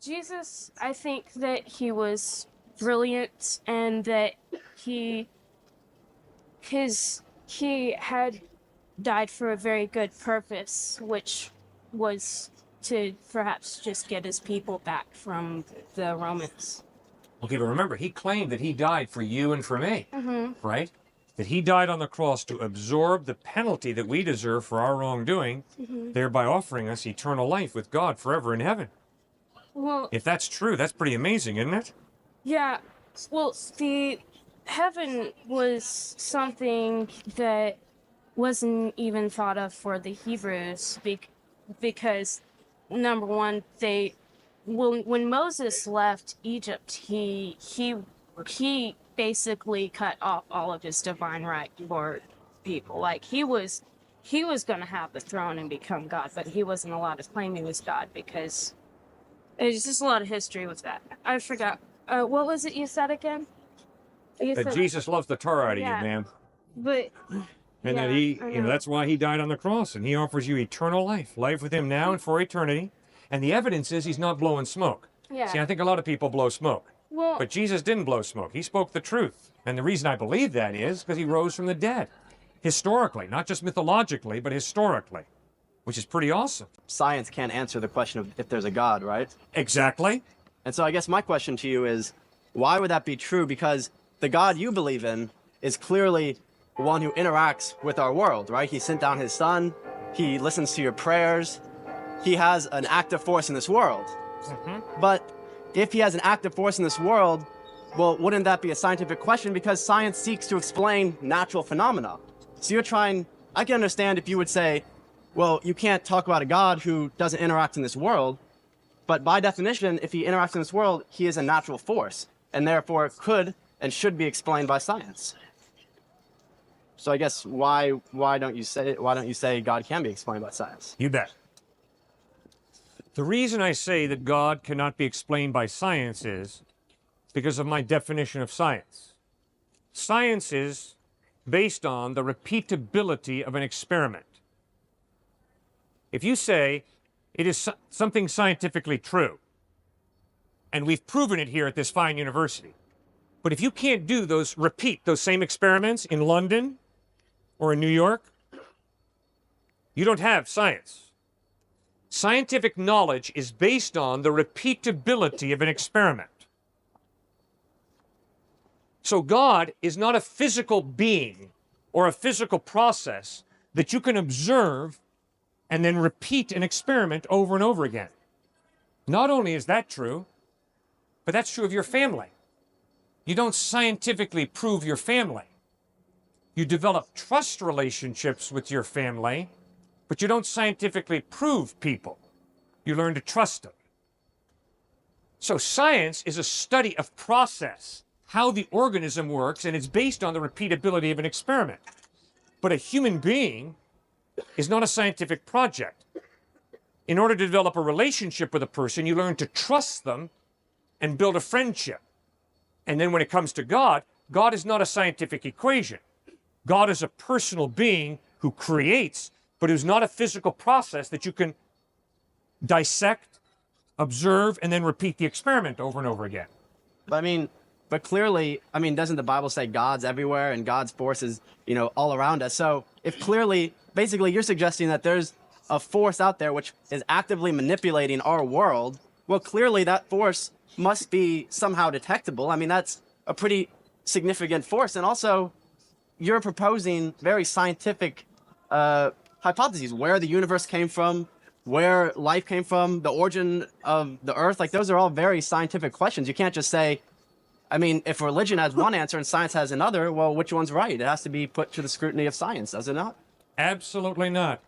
Jesus, I think that he was brilliant and that he he had died for a very good purpose, which was to perhaps just get his people back from the Romans. Okay, but remember, he claimed that he died for you and for me, Mm-hmm. right? That he died on the cross to absorb the penalty that we deserve for our wrongdoing, Mm-hmm. thereby offering us eternal life with God forever in heaven. Well, If that's true, that's pretty amazing, isn't it? yeah. Well, the heaven was something that wasn't even thought of for the Hebrews because number one, they when Moses left Egypt, he basically cut off all of his divine right for people. Like he was going to have the throne and become God, but he wasn't allowed to claim he was God because there's just a lot of history with that. I forgot. What was it you said again? You That said, Jesus loves the tar out of you, yeah, man. but And that yeah, he, I know. that's why he died on the cross, and he offers you eternal life, life with him now and for eternity. And the evidence is he's not blowing smoke. Yeah. See, I think a lot of people blow smoke. Well, But Jesus didn't blow smoke. He spoke the truth. And the reason I believe that is because he rose from the dead. Historically, not just mythologically, but historically, which is pretty awesome. Science can't answer the question of if there's a God, right? Exactly. And so I guess my question to you is, why would that be true? Because the God you believe in is clearly one who interacts with our world, right? He sent down his son. He listens to your prayers. He has an active force in this world. But if he has an active force in this world, well, wouldn't that be a scientific question? Because science seeks to explain natural phenomena. So you're trying, I can understand if you would say, well, you can't talk about a God who doesn't interact in this world. But by definition, if he interacts in this world, he is a natural force, and therefore could and should be explained by science. So I guess why don't you say God can be explained by science? You bet. The reason I say that God cannot be explained by science is because of my definition of science. Science is based on the repeatability of an experiment. If you say it is something scientifically true, and we've proven it here at this fine university, but if you can't repeat those same experiments in London or in New York, you don't have science. Scientific knowledge is based on the repeatability of an experiment. So God is not a physical being or a physical process that you can observe and then repeat an experiment over and over again. Not only is that true, but that's true of your family. You don't scientifically prove your family. You develop trust relationships with your family, but you don't scientifically prove people. You learn to trust them. So science is a study of process, how the organism works, and it's based on the repeatability of an experiment. But a human being is not a scientific project. In order to develop a relationship with a person, you learn to trust them and build a friendship. And then when it comes to God, God is not a scientific equation. God is a personal being who creates, but who's not a physical process that you can dissect, observe, and then repeat the experiment over and over again. But clearly, doesn't the Bible say God's everywhere and God's force is, all around us? So if clearly, basically you're suggesting that there's a force out there which is actively manipulating our world, well, clearly that force must be somehow detectable. That's a pretty significant force. And also, you're proposing very scientific hypotheses, where the universe came from, where life came from, the origin of the earth. Like, those are all very scientific questions. You can't just say, if religion has one answer and science has another, well, which one's right? It has to be put to the scrutiny of science, does it not? Absolutely not.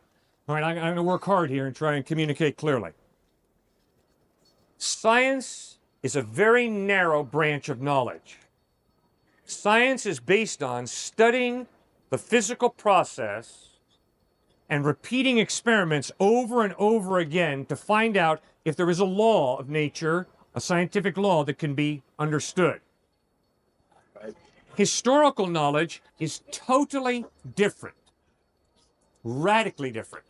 All right, I'm going to work hard here and try and communicate clearly. Science is a very narrow branch of knowledge. Science is based on studying the physical process and repeating experiments over and over again to find out if there is a law of nature, a scientific law that can be understood. Right. Historical knowledge is totally different, radically different.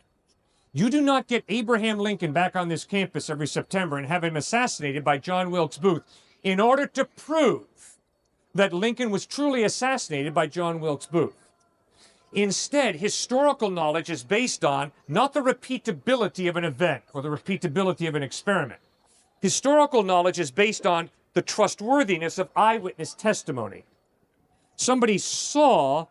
You do not get Abraham Lincoln back on this campus every September and have him assassinated by John Wilkes Booth in order to prove that Lincoln was truly assassinated by John Wilkes Booth. Instead, historical knowledge is based on not the repeatability of an event or the repeatability of an experiment. Historical knowledge is based on the trustworthiness of eyewitness testimony. Somebody saw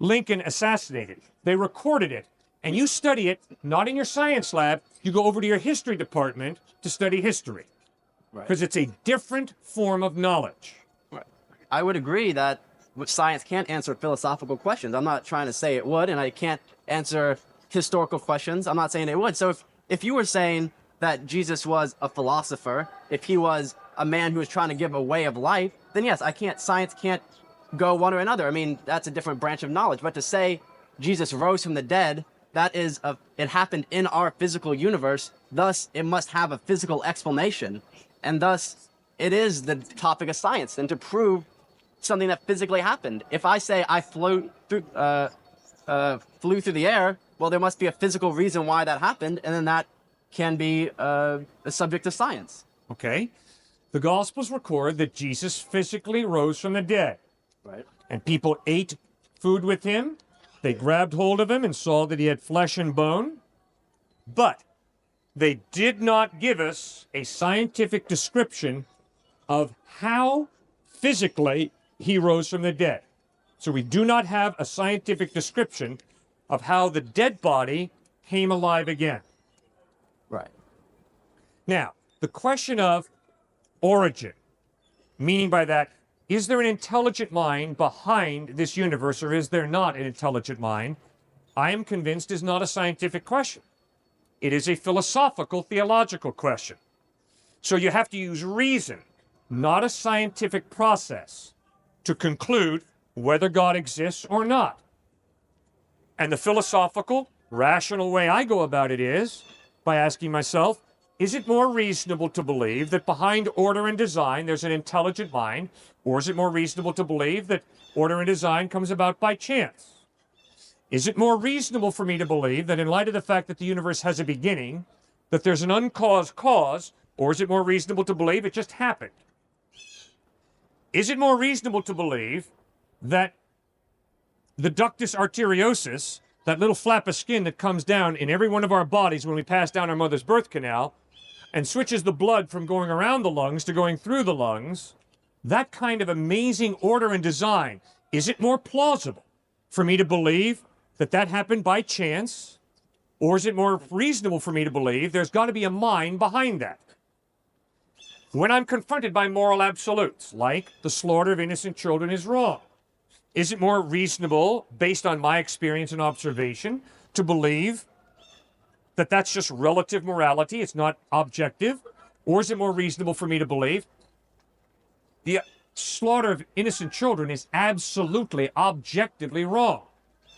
Lincoln assassinated. They recorded it. And you study it, not in your science lab. You go over to your history department to study history. Because it's a different form of knowledge. Right. I would agree that science can't answer philosophical questions. I'm not trying to say it would, and I can't answer historical questions. I'm not saying it would. So if you were saying that Jesus was a philosopher, if he was a man who was trying to give a way of life, then yes, science can't go one or another. I mean, that's a different branch of knowledge. But to say Jesus rose from the dead, it happened in our physical universe, thus it must have a physical explanation. And thus it is the topic of science, and to prove something that physically happened. If I say I flew through the air, well, there must be a physical reason why that happened, and then that can be a subject of science. Okay. The Gospels record that Jesus physically rose from the dead. Right. And people ate food with him. They grabbed hold of him and saw that he had flesh and bone. But they did not give us a scientific description of how physically he rose from the dead. So we do not have a scientific description of how the dead body came alive again. Right. Now, the question of origin, meaning by that, is there an intelligent mind behind this universe, or is there not an intelligent mind? I am convinced is not a scientific question. It is a philosophical, theological question. So you have to use reason, not a scientific process, to conclude whether God exists or not. And the philosophical, rational way I go about it is by asking myself, is it more reasonable to believe that behind order and design there's an intelligent mind, or is it more reasonable to believe that order and design comes about by chance? Is it more reasonable for me to believe that in light of the fact that the universe has a beginning, that there's an uncaused cause, or is it more reasonable to believe it just happened? Is it more reasonable to believe that the ductus arteriosus, that little flap of skin that comes down in every one of our bodies when we pass down our mother's birth canal, and switches the blood from going around the lungs to going through the lungs, that kind of amazing order and design, is it more plausible for me to believe that that happened by chance, or is it more reasonable for me to believe there's got to be a mind behind that? When I'm confronted by moral absolutes, like the slaughter of innocent children is wrong, is it more reasonable, based on my experience and observation, to believe that that's just relative morality, it's not objective? Or is it more reasonable for me to believe the slaughter of innocent children is absolutely objectively wrong?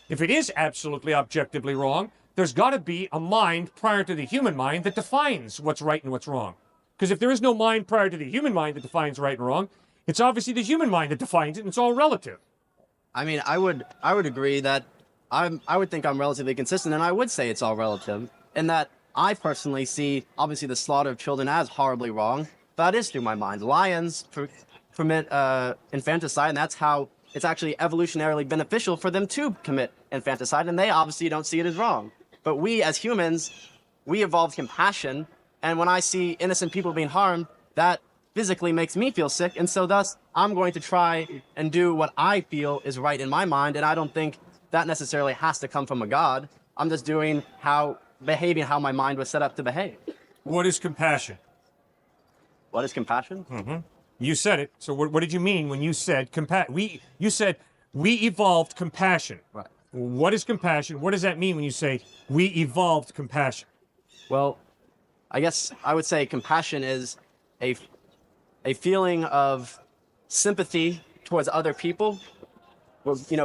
If it is absolutely objectively wrong, there's got to be a mind prior to the human mind that defines what's right and what's wrong. Because if there is no mind prior to the human mind that defines right and wrong, it's obviously the human mind that defines it, and it's all relative. I mean, I would agree that I would think I'm relatively consistent, and I would say it's all relative, in that I personally see, obviously, the slaughter of children as horribly wrong. That is through my mind. Lions permit infanticide, and that's how it's actually evolutionarily beneficial for them to commit infanticide, and they obviously don't see it as wrong. But we, as humans, we evolved compassion, and when I see innocent people being harmed, that physically makes me feel sick, and so thus I'm going to try and do what I feel is right in my mind, and I don't think that necessarily has to come from a God. I'm just behaving how my mind was set up to behave. What is compassion? What is compassion? Mm-hmm. You said it. So what did you mean when you said You said we evolved compassion. Right. What is compassion? What does that mean when you say we evolved compassion? Well, I guess I would say compassion is a feeling of sympathy towards other people,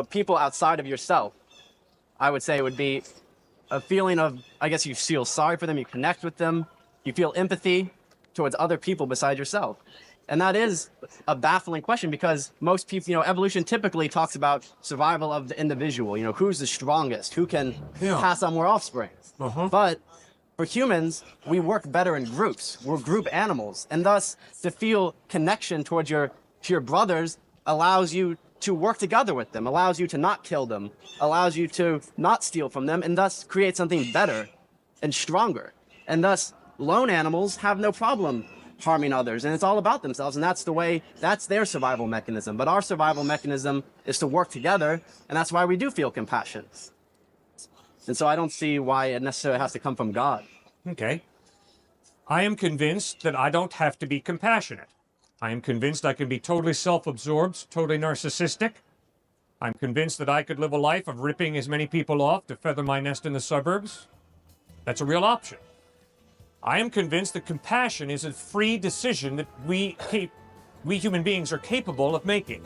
people outside of yourself. I would say it would be a feeling of, I guess you feel sorry for them, you connect with them, you feel empathy towards other people besides yourself. And that is a baffling question because most people, evolution typically talks about survival of the individual, who's the strongest, who can pass on more offspring. But for humans, we work better in groups. We're group animals. And thus, to feel connection towards to your brothers allows you to work together with them, allows you to not kill them, allows you to not steal from them, and thus create something better and stronger. And thus, lone animals have no problem harming others, and it's all about themselves, and that's their survival mechanism. But our survival mechanism is to work together, and that's why we do feel compassion. And so I don't see why it necessarily has to come from God. Okay. I am convinced that I don't have to be compassionate. I am convinced I can be totally self-absorbed, totally narcissistic. I'm convinced that I could live a life of ripping as many people off to feather my nest in the suburbs. That's a real option. I am convinced that compassion is a free decision that we human beings are capable of making.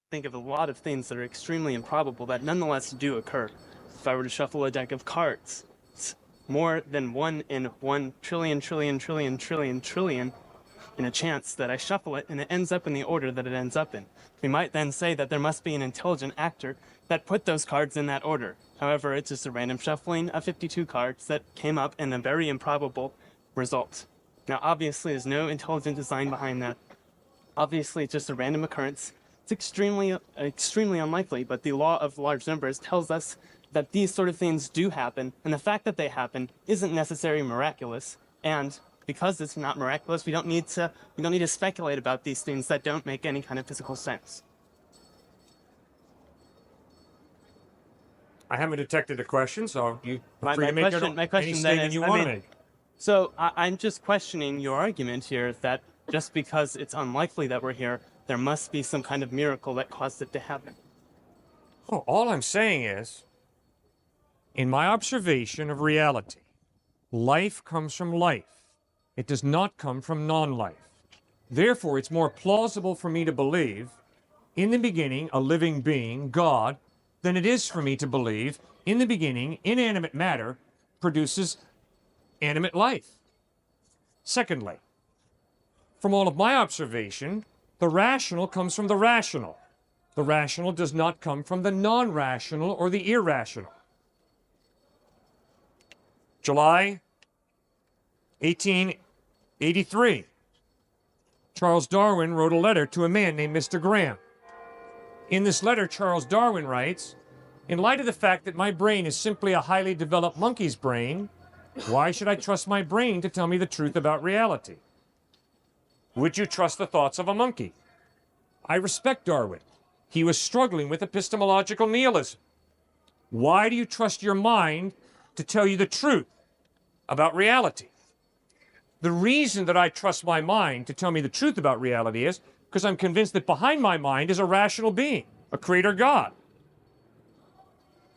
Think of a lot of things that are extremely improbable that nonetheless do occur. If I were to shuffle a deck of cards, it's more than 1 in 1 trillion in a chance that I shuffle it and it ends up in the order that it ends up in. We might then say that there must be an intelligent actor that put those cards in that order. However, it's just a random shuffling of 52 cards that came up in a very improbable result. Now, obviously, there's no intelligent design behind that. Obviously, it's just a random occurrence. It's extremely unlikely, but the law of large numbers tells us that these sort of things do happen, and the fact that they happen isn't necessarily miraculous. And because it's not miraculous, we don't need to speculate about these things that don't make any kind of physical sense. I haven't detected a question, so you My free to make question any then statement is, you want to make. So I'm just questioning your argument here that just because it's unlikely that we're here, there must be some kind of miracle that caused it to happen. Oh, all I'm saying is, in my observation of reality, life comes from life. It does not come from non-life. Therefore, it's more plausible for me to believe, in the beginning, a living being, God, than it is for me to believe, in the beginning, inanimate matter produces animate life. Secondly, from all of my observation, the rational comes from the rational. The rational does not come from the non-rational or the irrational. July 1883, Charles Darwin wrote a letter to a man named Mr. Graham. In this letter, Charles Darwin writes, "In light of the fact that my brain is simply a highly developed monkey's brain, why should I trust my brain to tell me the truth about reality? Would you trust the thoughts of a monkey?" I respect Darwin. He was struggling with epistemological nihilism. Why do you trust your mind to tell you the truth about reality? The reason that I trust my mind to tell me the truth about reality is because I'm convinced that behind my mind is a rational being, a creator God.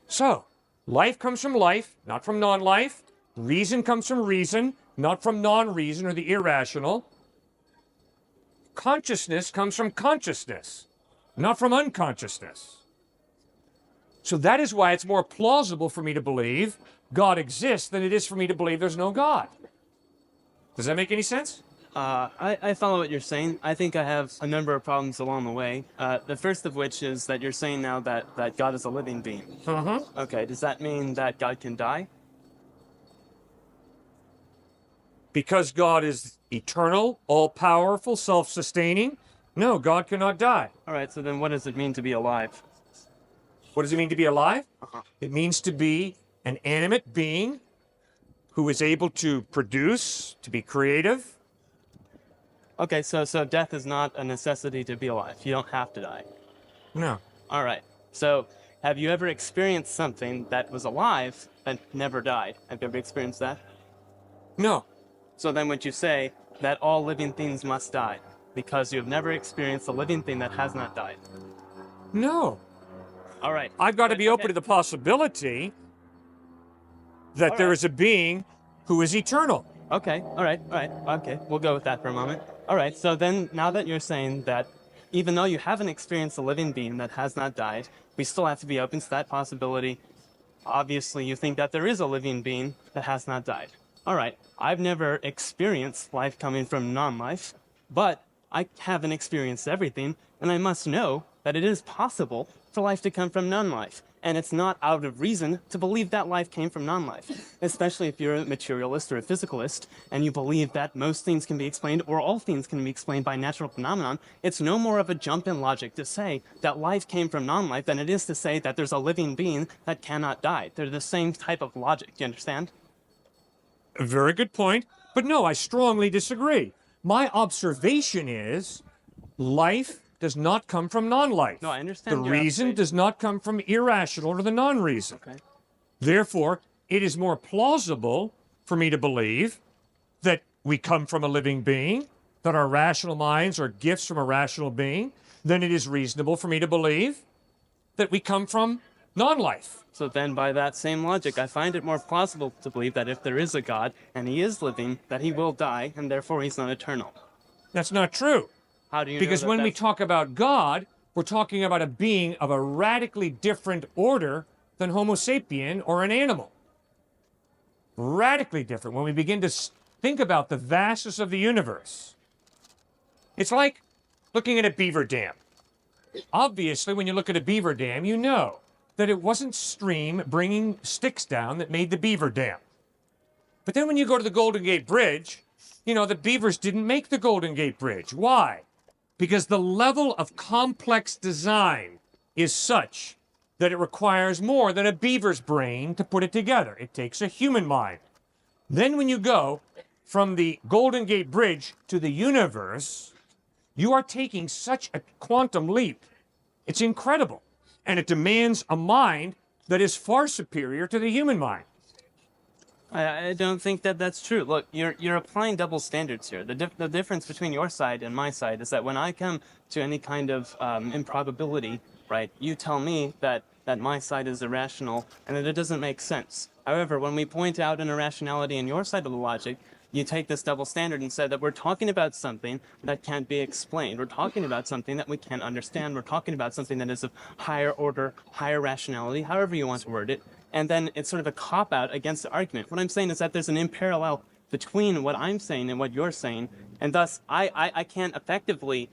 So, life comes from life, not from non-life. Reason comes from reason, not from non-reason or the irrational. Consciousness comes from consciousness, not from unconsciousness. So that is why it's more plausible for me to believe God exists than it is for me to believe there's no God. Does that make any sense? I follow what you're saying. I think I have a number of problems along the way. The first of which is that you're saying now that God is a living being. Okay, does that mean that God can die? Because God is eternal, all-powerful, self-sustaining? No, God cannot die. All right, so then what does it mean to be alive? What does it mean to be alive? It means to be an animate being who is able to produce, to be creative. Okay, so death is not a necessity to be alive. You don't have to die. No. All right. So have you ever experienced something that was alive and never died? Have you ever experienced that? No. So then would you say that all living things must die because you have never experienced a living thing that has not died? No. All right. I've got to be open to the possibility that there is a being who is eternal. Okay, all right, okay, we'll go with that for a moment. All right, so then now that you're saying that even though you haven't experienced a living being that has not died, we still have to be open to that possibility. Obviously, you think that there is a living being that has not died. All right, I've never experienced life coming from non-life, but I do think that there is a living being that has not died. All right, so then now that you're saying that even though you haven't experienced a living being that has not died, we still have to be open to that possibility. Obviously, you think that there is a living being that has not died. All right, I've never experienced life coming from non-life, but I haven't experienced everything, and I must know that it is possible for life to come from non-life. And it's not out of reason to believe that life came from non-life, especially if you're a materialist or a physicalist, and you believe that most things can be explained, or all things can be explained by natural phenomenon. It's no more of a jump in logic to say that life came from non-life than it is to say that there's a living being that cannot die. They're the same type of logic, do you understand? A very good point. But no, I strongly disagree. My observation is life does not come from non-life. No, I understand The your reason observation. does not come from irrational or the non-reason. Okay. Therefore, it is more plausible for me to believe that we come from a living being, that our rational minds are gifts from a rational being, than it is reasonable for me to believe that we come from non-life. So then, by that same logic, I find it more plausible to believe that if there is a God, and he is living, that he will die, and therefore he's not eternal. That's not true. How do you know Because that when we that's- talk about God, we're talking about a being of a radically different order than Homo sapien or an animal. Radically different. When we begin to think about the vastness of the universe, it's like looking at a beaver dam. Obviously, when you look at a beaver dam, you know that it wasn't stream bringing sticks down that made the beaver dam. But then when you go to the Golden Gate Bridge, you know, the beavers didn't make the Golden Gate Bridge. Why? Because the level of complex design is such that it requires more than a beaver's brain to put it together. It takes a human mind. Then when you go from the Golden Gate Bridge to the universe, you are taking such a quantum leap. It's incredible. And it demands a mind that is far superior to the human mind. I don't think that that's true. Look, you're applying double standards here. The difference between your side and my side is that when I come to any kind of improbability, right, you tell me that my side is irrational and that it doesn't make sense. However, when we point out an irrationality in your side of the logic, you take this double standard and say that we're talking about something that can't be explained. We're talking about something that we can't understand. We're talking about something that is of higher order, higher rationality, however you want to word it. And then it's sort of a cop-out against the argument. What I'm saying is that there's an imparallel between what I'm saying and what you're saying, and thus I can't effectively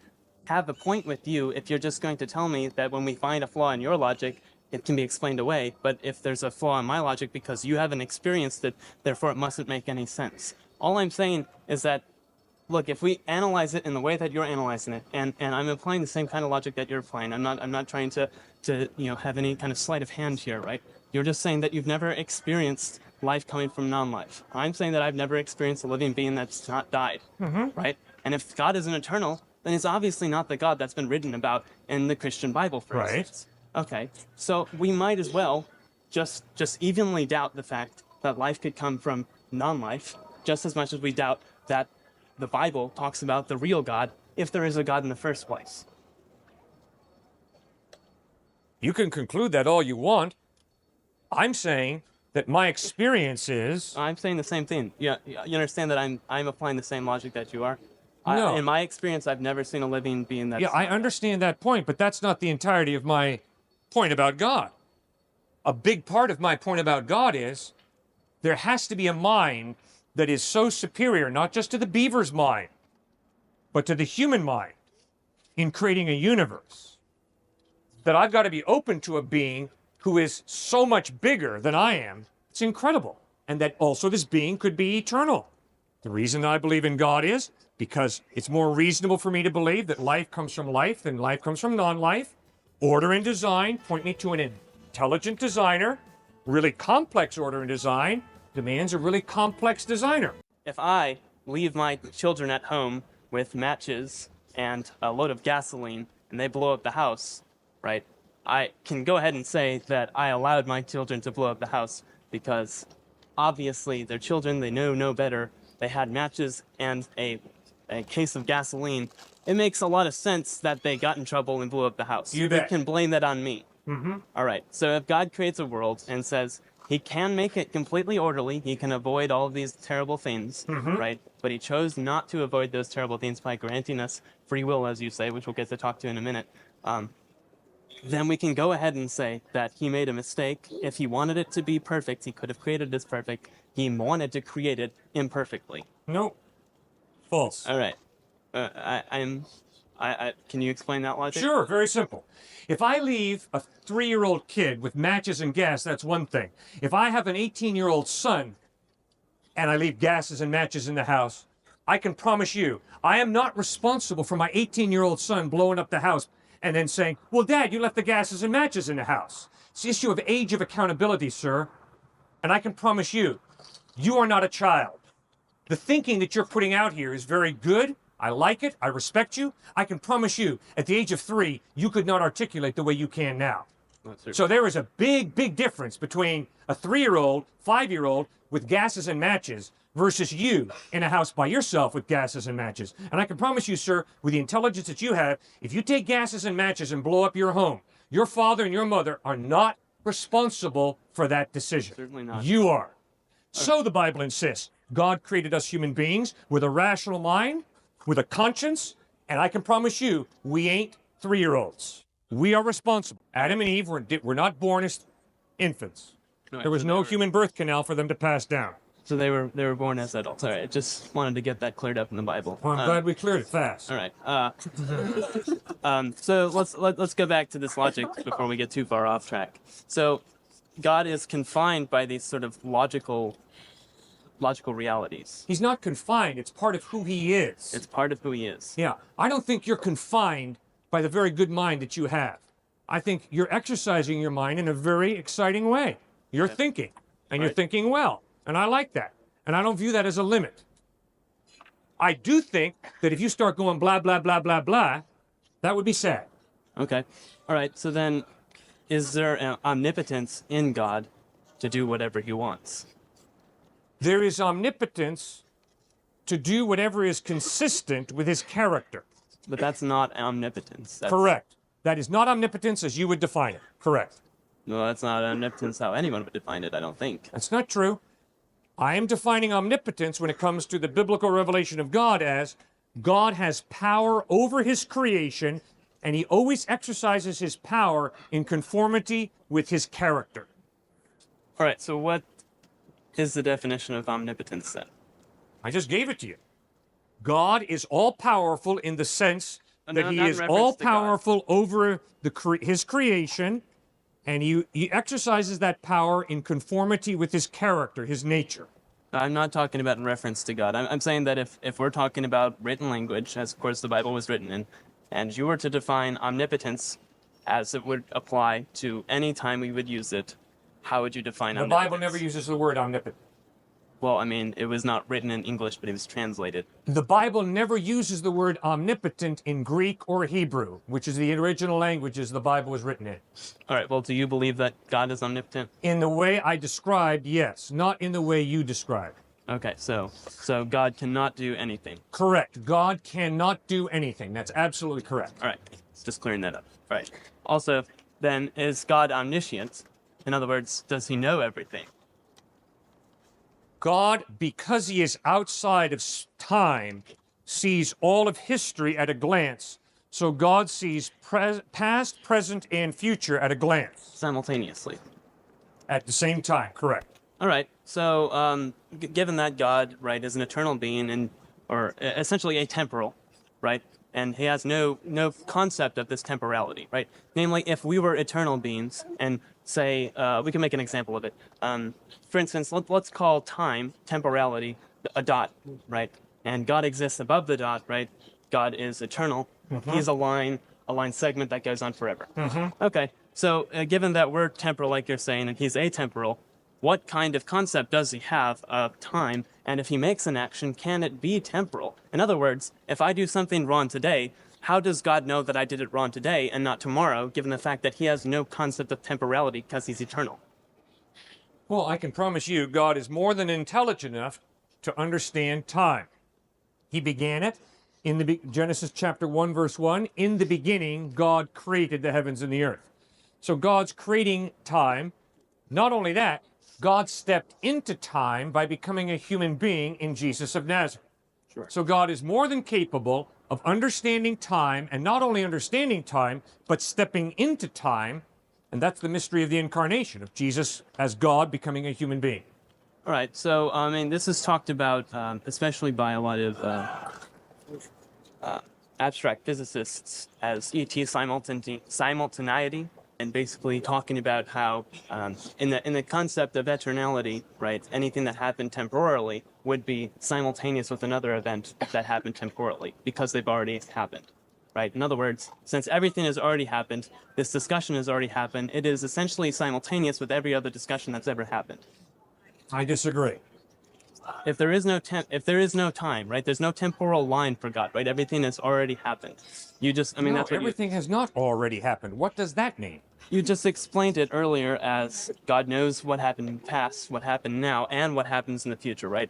have a point with you if you're just going to tell me that when we find a flaw in your logic, it can be explained away, but if there's a flaw in my logic because you haven't experienced it, therefore it mustn't make any sense. All I'm saying is that, look, if we analyze it in the way that you're analyzing it, and I'm applying the same kind of logic that you're applying, I'm not trying to have any kind of sleight of hand here, right? You're just saying that you've never experienced life coming from non-life. I'm saying that I've never experienced a living being that's not died, right? And if God isn't eternal, then it's obviously not the God that's been written about in the Christian Bible, for Right. instance. Okay, so we might as well just evenly doubt the fact that life could come from non-life, just as much as we doubt that the Bible talks about the real God, if there is a God in the first place. You can conclude that all you want. I'm saying that my experience is I'm saying the same thing. Yeah, you understand that I'm applying the same logic that you are? No. In my experience, I've never seen a living being that's... yeah, I understand that point, but that's not the entirety of my point about God. A big part of my point about God is there has to be a mind that is so superior, not just to the beaver's mind, but to the human mind in creating a universe, that I've got to be open to a being who is so much bigger than I am. It's incredible. And that also this being could be eternal. The reason I believe in God is because it's more reasonable for me to believe that life comes from life than life comes from non-life. Order and design point me to an intelligent designer. Really complex order and design demands a really complex designer. If I leave my children at home with matches and a load of gasoline and they blow up the house, right, I can go ahead and say that I allowed my children to blow up the house because obviously they're children, they know no better. They had matches and a case of gasoline. It makes a lot of sense that they got in trouble and blew up the house. You bet. can blame that on me. Mm-hmm. All right, so if God creates a world and says he can make it completely orderly, he can avoid all of these terrible things, right? But he chose not to avoid those terrible things by granting us free will, as you say, which we'll get to talk to in a minute. Then we can go ahead and say that he made a mistake. If he wanted it to be perfect, he could have created this perfect. He wanted to create it imperfectly. Nope. False. All right. Can you explain that logic? Sure, very simple. If I leave a 3-year-old kid with matches and gas, that's one thing. If I have an 18-year-old son and I leave gases and matches in the house, I can promise you, I am not responsible for my 18-year-old son blowing up the house and then saying, well, Dad, you left the gases and matches in the house. It's the issue of age of accountability, sir. And I can promise you, you are not a child. The thinking that you're putting out here is very good. I like it. I respect you. I can promise you, at the age of 3, you could not articulate the way you can now. So there is a big, big difference between a 3-year-old, 5-year-old with gases and matches versus you in a house by yourself with gases and matches. And I can promise you, sir, with the intelligence that you have, if you take gases and matches and blow up your home, your father and your mother are not responsible for that decision. Certainly not. You are. So the Bible insists God created us human beings with a rational mind, with a conscience, and I can promise you, we ain't 3-year-olds. We are responsible. Adam and Eve were not born as infants. Right, There was so no they were- human birth canal for them to pass down. So they were born as adults. All right, I just wanted to get that cleared up in the Bible. Well, I'm glad we cleared it fast. All right. So let's go back to this logic before we get too far off track. So God is confined by these sort of logical realities. He's not confined. It's part of who he is. It's part of who he is. Yeah. I don't think you're confined by the very good mind that you have. I think you're exercising your mind in a very exciting way. You're thinking, and you're Right. thinking well. And I like that. And I don't view that as a limit. I do think that if you start going blah, blah, blah, blah, blah, that would be sad. Okay. All right. So then, is there an omnipotence in God to do whatever he wants? There is omnipotence to do whatever is consistent with his character. But that's not omnipotence. Correct. That is not omnipotence as you would define it. Correct. No, that's not omnipotence how anyone would define it, I don't think. That's not true. I am defining omnipotence when it comes to the biblical revelation of God as God has power over his creation, and he always exercises his power in conformity with his character. All right. So what is the definition of omnipotence then? I just gave it to you. God is all-powerful in the sense that not he in is reference to God. all-powerful over his creation, and he exercises that power in conformity with his character, his nature. I'm not talking about in reference to God. I'm saying that if we're talking about written language, as of course the Bible was written in, and you were to define omnipotence as it would apply to any time we would use it, how would you define The omnipotence? Bible never uses the word omnipotent. Well, I mean, it was not written in English, but it was translated. The Bible never uses the word omnipotent in Greek or Hebrew, which is the original languages the Bible was written in. All right, well, do you believe that God is omnipotent? In the way I described, yes, not in the way you described. Okay, so God cannot do anything. Correct. God cannot do anything. That's absolutely correct. All right, just clearing that up. All right. Also, then, is God omniscient? In other words, does he know everything? God, because he is outside of time, sees all of history at a glance. So God sees past, present, and future at a glance Simultaneously. at the same time. Correct. All right. So, given that God, right, is an eternal being or essentially atemporal, right, and he has no concept of this temporality, right? Namely, if we were eternal beings, and say we can make an example of it. For instance, let's call time, temporality, a dot, right? And God exists above the dot, right? God is eternal. He's a line segment that goes on forever. Okay. So, given that we're temporal, like you're saying, and he's atemporal, what kind of concept does he have of time? And if he makes an action, can it be temporal? In other words, if I do something wrong today, how does God know that I did it wrong today and not tomorrow, given the fact that he has no concept of temporality because he's eternal? Well, I can promise you, God is more than intelligent enough to understand time. He began it in Genesis chapter 1, verse 1. In the beginning, God created the heavens and the earth. So God's creating time. Not only that, God stepped into time by becoming a human being in Jesus of Nazareth. Sure. So God is more than capable of understanding time, and not only understanding time, but stepping into time. And that's the mystery of the incarnation, of Jesus as God becoming a human being. All right. So, I mean, this is talked about, especially by a lot of abstract physicists as ET simultaneity, and basically talking about how in the concept of eternality, right, anything that happened temporarily would be simultaneous with another event that happened temporally because they've already happened. Right? In other words, since everything has already happened, this discussion has already happened, it is essentially simultaneous with every other discussion that's ever happened. I disagree. If there is no time, right? There's no temporal line for God, right? Everything has already happened. You just, I mean, No, that's what everything has not already happened. What does that mean? you just explained it earlier as God knows what happened in the past, what happened now, and what happens in the future, right?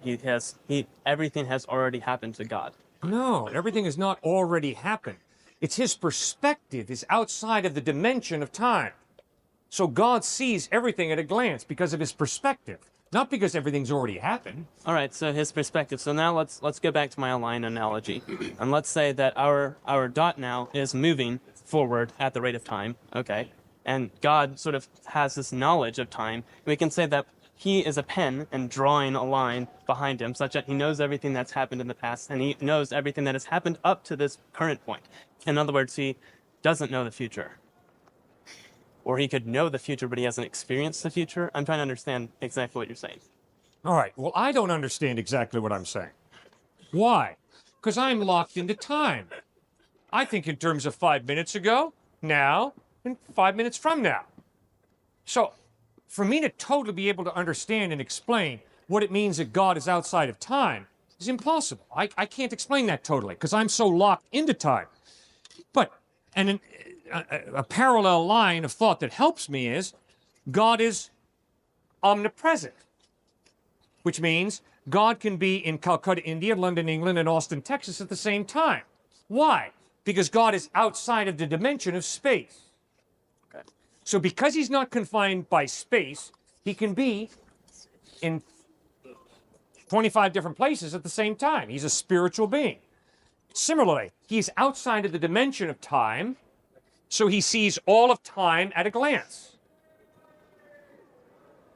Everything has already happened to God. No, everything has not already happened. It's his perspective is outside of the dimension of time. So God sees everything at a glance because of his perspective, not because everything's already happened. All right, so his perspective. So now let's go back to my line analogy, and let's say that our dot now is moving forward at the rate of time. Okay, and God sort of has this knowledge of time. We can say that he is a pen and drawing a line behind him, such that he knows everything that's happened in the past, and he knows everything that has happened up to this current point. In other words, he doesn't know the future. Or he could know the future, but he hasn't experienced the future. I'm trying to understand exactly what you're saying. All right, well, I don't understand exactly what I'm saying. Why? Because I'm locked into time. I think in terms of 5 minutes ago, now, and 5 minutes from now. So, for me to totally be able to understand and explain what it means that God is outside of time is impossible. I can't explain that totally because I'm so locked into time. But, and a parallel line of thought that helps me is God is omnipresent, which means God can be in Calcutta, India, London, England, and Austin, Texas at the same time. Why? Because God is outside of the dimension of space. Okay. So because he's not confined by space, he can be in 25 different places at the same time. He's a spiritual being. Similarly, he's outside of the dimension of time, so he sees all of time at a glance.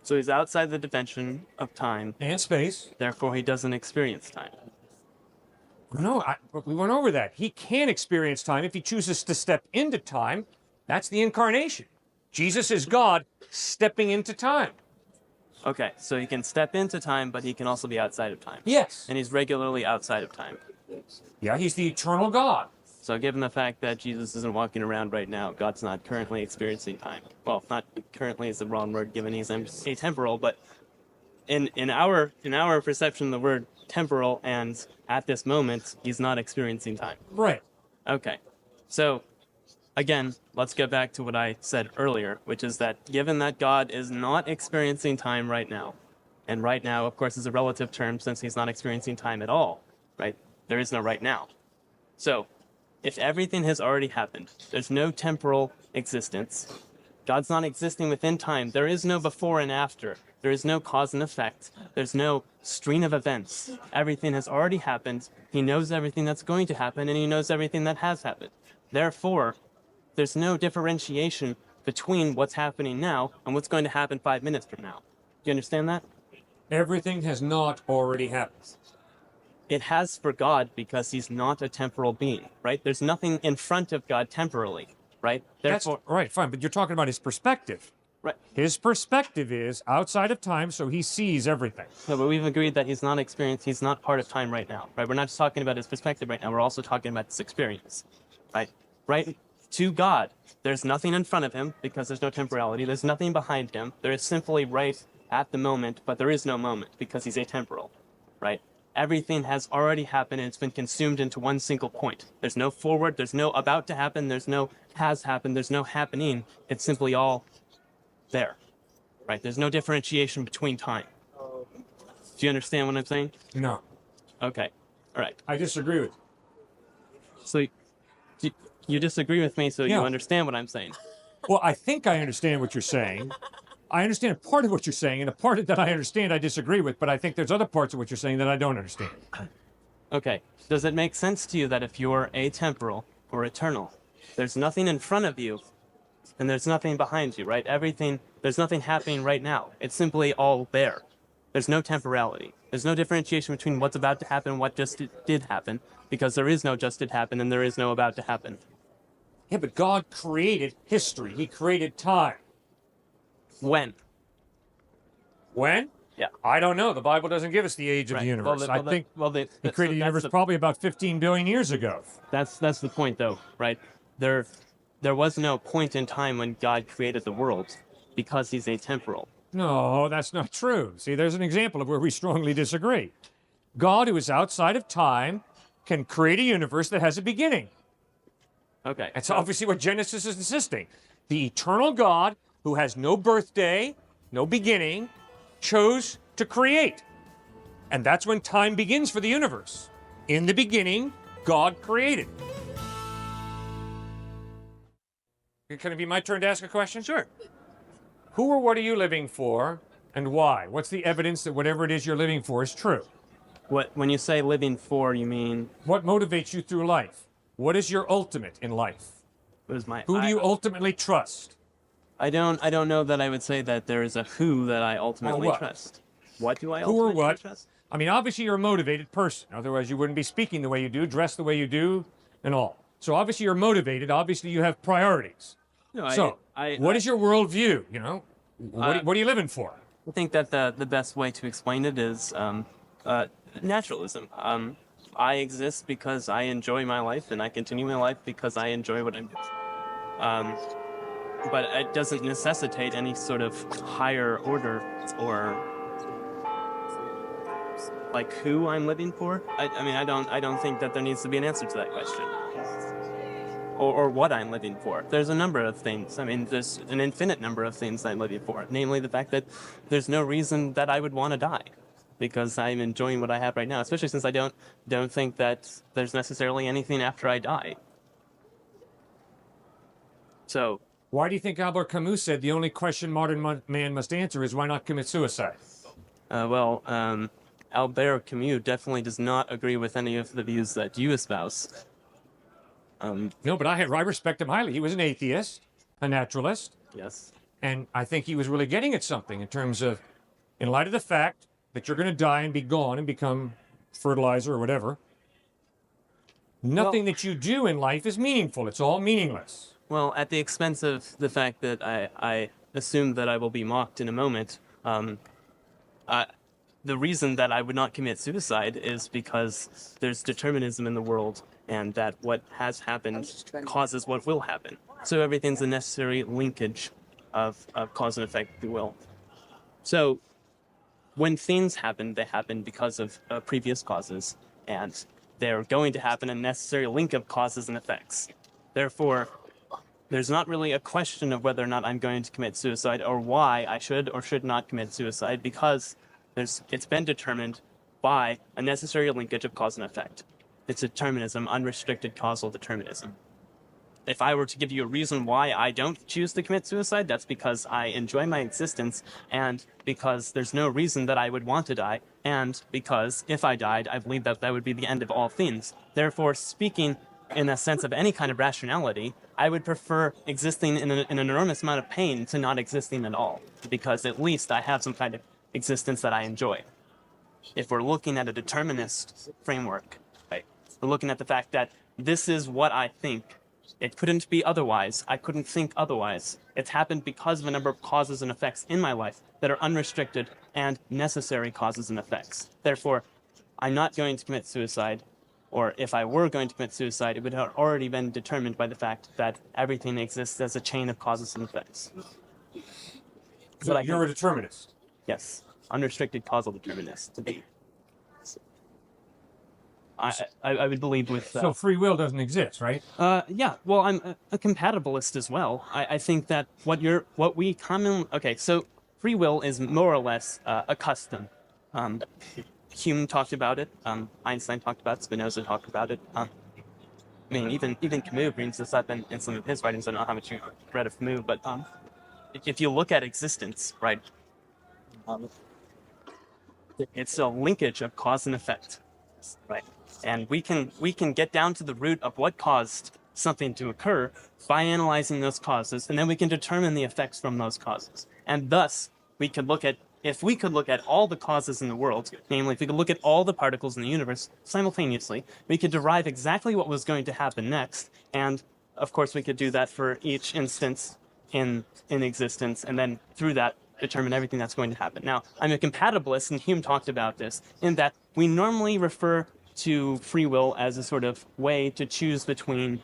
So he's outside the dimension of time, And space. therefore he doesn't experience time. No, we went over that. He can experience time if he chooses to step into time. That's the incarnation. Jesus is God stepping into time. Okay, so he can step into time, but he can also be outside of time. Yes. And he's regularly outside of time. Yeah, he's the eternal God. So given the fact that Jesus isn't walking around right now, God's not currently experiencing time. Well, not currently is the wrong word given he's atemporal, but in our perception, the word temporal and at this moment, he's not experiencing time. Right. Okay. So again, let's get back to what I said earlier, which is that given that God is not experiencing time right now, and right now, of course, is a relative term since he's not experiencing time at all, right? There is no right now. So if everything has already happened, there's no temporal existence. God's not existing within time. There is no before and after. There is no cause and effect. There's no string of events. Everything has already happened. He knows everything that's going to happen, and he knows everything that has happened. Therefore, there's no differentiation between what's happening now and what's going to happen 5 minutes from now. Do you understand that? Everything has not already happened. It has for God because he's not a temporal being, right? There's nothing in front of God temporally, right? Therefore, That's right, fine, but you're talking about his perspective. right. His perspective is outside of time, so he sees everything. No, but we've agreed that he's not part of time right now, right? We're not just talking about his perspective right now, we're also talking about his experience, right? Right? To God, there's nothing in front of him because there's no temporality. There's nothing behind him. There is simply right at the moment, but there is no moment because he's atemporal, right? Everything has already happened and it's been consumed into one single point. There's no forward, there's no about to happen, there's no has happened, there's no happening. It's simply all there, right? There's no differentiation between time. Do you understand what I'm saying? No, Okay, all right. I disagree with you. So you disagree with me, so Yeah. you understand what I'm saying. Well, I think I understand what you're saying. I understand part of what you're saying, and a part that I understand I disagree with, but I think there's other parts of what you're saying that I don't understand. Okay, does it make sense to you that if you're atemporal or eternal, there's nothing in front of you and there's nothing behind you, right? There's nothing happening right now. It's simply all there. There's no temporality. There's no differentiation between what's about to happen and what just did happen, because there is no just did happen and there is no about to happen. Yeah, but God created history. He created time. When? When? Yeah. I don't know. The Bible doesn't give us the age of the universe. I think He created the universe probably about 15 billion years ago. That's the point, though, right? There was no point in time when God created the world, because He's atemporal. No, that's not true. See, there's an example of where we strongly disagree. God, who is outside of time, can create a universe that has a beginning. Okay. That's obviously what Genesis is insisting. The eternal God, who has no birthday, no beginning, chose to create. And that's when time begins for the universe. In the beginning, God created. Can it be my turn to ask a question? Sure. Who or what are you living for, and why? What's the evidence that whatever it is you're living for is true? When you say living for, you mean? What motivates you through life? What is your ultimate in life? What is my? Who do you ultimately trust? I don't know that I would say that there is a who that I ultimately what? trust. What do I Who or ultimately what? trust? I mean, obviously you're a motivated person. Otherwise you wouldn't be speaking the way you do, dressed the way you do, and all. So obviously you're motivated. Obviously you have priorities. No, what is your worldview? You know, what are you living for? I think that the best way to explain it is naturalism. I exist because I enjoy my life, and I continue my life because I enjoy what I'm doing. But it doesn't necessitate any sort of higher order or like who I'm living for. I mean, I don't think that there needs to be an answer to that question. Or what I'm living for. There's a number of things. I mean, there's an infinite number of things I'm living for. Namely, the fact that there's no reason that I would want to die, because I'm enjoying what I have right now. Especially since I don't think that there's necessarily anything after I die. So, why do you think Albert Camus said the only question modern man must answer is why not commit suicide? Albert Camus definitely does not agree with any of the views that you espouse. No, but I respect him highly. He was an atheist, a naturalist. Yes. And I think he was really getting at something in terms of, in light of the fact that you're going to die and be gone and become fertilizer or whatever, nothing that you do in life is meaningful. It's all meaningless. Well, at the expense of the fact that I assume that I will be mocked in a moment, the reason that I would not commit suicide is because there's determinism in the world, and that what has happened causes what will happen. So everything's a necessary linkage of cause and effect, if you will. So when things happen, they happen because of previous causes, and they're going to happen a necessary link of causes and effects. Therefore, there's not really a question of whether or not I'm going to commit suicide or why I should or should not commit suicide, because it's been determined by a necessary linkage of cause and effect. It's determinism, unrestricted causal determinism. If I were to give you a reason why I don't choose to commit suicide, that's because I enjoy my existence, and because there's no reason that I would want to die, and because if I died, I believe that that would be the end of all things. Therefore, speaking in a sense of any kind of rationality, I would prefer existing in an enormous amount of pain to not existing at all, because at least I have some kind of existence that I enjoy. If we're looking at a determinist framework, right, we're looking at the fact that this is what I think. It couldn't be otherwise. I couldn't think otherwise. It's happened because of a number of causes and effects in my life that are unrestricted and necessary causes and effects. Therefore, I'm not going to commit suicide, or if I were going to commit suicide, it would have already been determined by the fact that everything exists as a chain of causes and effects. So you're a determinist? Yes, unrestricted causal determinist, to be. I would believe with... So free will doesn't exist, right? Yeah, well, I'm a compatibilist as well. I think that what we commonly... Okay, so free will is more or less a custom. Hume talked about it, Einstein talked about it, Spinoza talked about it. I mean, even Camus brings this up in some of his writings. I don't know how much you read of Camus, but if you look at existence, right, it's a linkage of cause and effect, right? And we can get down to the root of what caused something to occur by analyzing those causes, and then we can determine the effects from those causes. And thus, we could look at if we could look at all the causes in the world, namely if we could look at all the particles in the universe simultaneously, we could derive exactly what was going to happen next, and of course we could do that for each instance in existence, and then through that determine everything that's going to happen. Now, I'm a compatibilist, and Hume talked about this, in that we normally refer to free will as a sort of way to choose between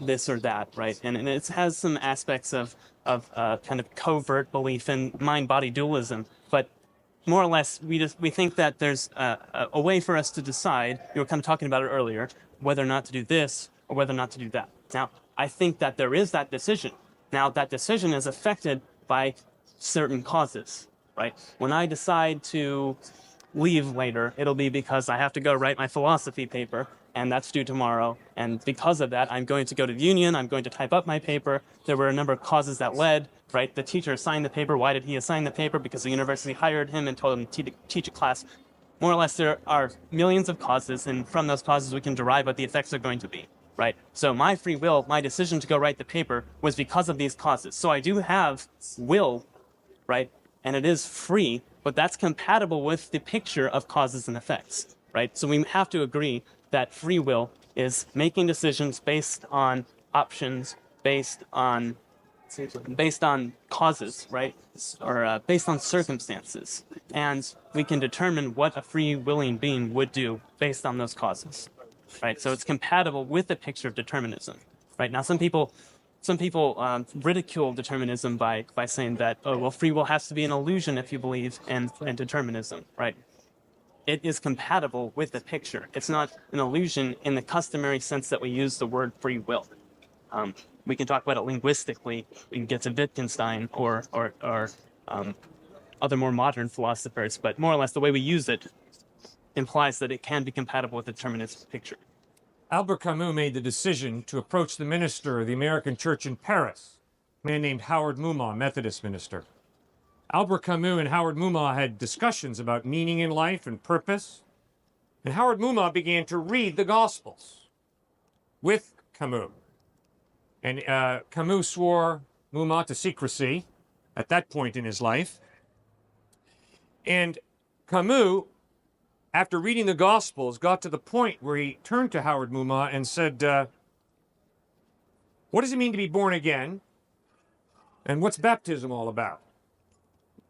this or that, right? And it has some aspects of kind of covert belief in mind-body dualism, but more or less, we think that there's a way for us to decide, you were kind of talking about it earlier, whether or not to do this or whether or not to do that. Now, I think that there is that decision. Now, that decision is affected by certain causes, right? When I decide to leave later, it'll be because I have to go write my philosophy paper, and that's due tomorrow. And because of that, I'm going to go to the union, I'm going to type up my paper. There were a number of causes that led, right? The teacher assigned the paper. Why did he assign the paper? Because the university hired him and told him to teach a class. More or less, there are millions of causes, and from those causes, we can derive what the effects are going to be, right? So my free will, my decision to go write the paper, was because of these causes. So I do have will, right? And it is free, but that's compatible with the picture of causes and effects, right? So we have to agree that free will is making decisions based on options, based on causes, right? Or based on circumstances. And we can determine what a free willing being would do based on those causes, right? So it's compatible with the picture of determinism, right? Now, some people ridicule determinism by saying that, oh, well, free will has to be an illusion if you believe in determinism, right? It is compatible with the picture. It's not an illusion in the customary sense that we use the word free will. We can talk about it linguistically. We can get to Wittgenstein or other more modern philosophers, but more or less the way we use it implies that it can be compatible with the deterministic picture. Albert Camus made the decision to approach the minister of the American church in Paris, a man named Howard Mumma, Methodist minister. Albert Camus and Howard Mumma had discussions about meaning in life and purpose, and Howard Mumma began to read the Gospels with Camus. And Camus swore Mumma to secrecy at that point in his life. And Camus, after reading the Gospels, got to the point where he turned to Howard Mumma and said, what does it mean to be born again? And what's baptism all about?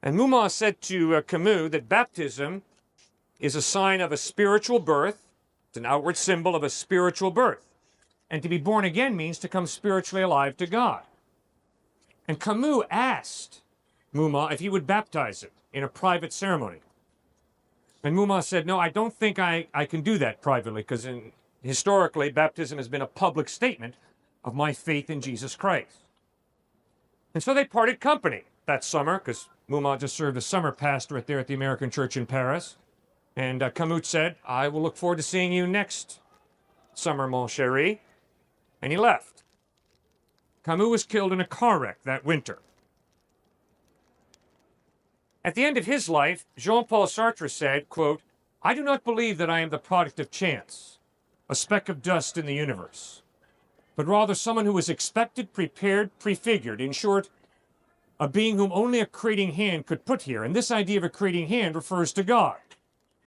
And Mumma said to Camus that baptism is a sign of a spiritual birth. It's an outward symbol of a spiritual birth. And to be born again means to come spiritually alive to God. And Camus asked Mumma if he would baptize him in a private ceremony. And Mumma said, no, I don't think I can do that privately, because historically, baptism has been a public statement of my faith in Jesus Christ. And so they parted company that summer, because Mumma just served as summer pastorate there at the American Church in Paris. And Camus said, I will look forward to seeing you next summer, mon chéri. And he left. Camus was killed in a car wreck that winter. At the end of his life, Jean-Paul Sartre said, quote, I do not believe that I am the product of chance, a speck of dust in the universe, but rather someone who was expected, prepared, prefigured, in short, a being whom only a creating hand could put here. And this idea of a creating hand refers to God.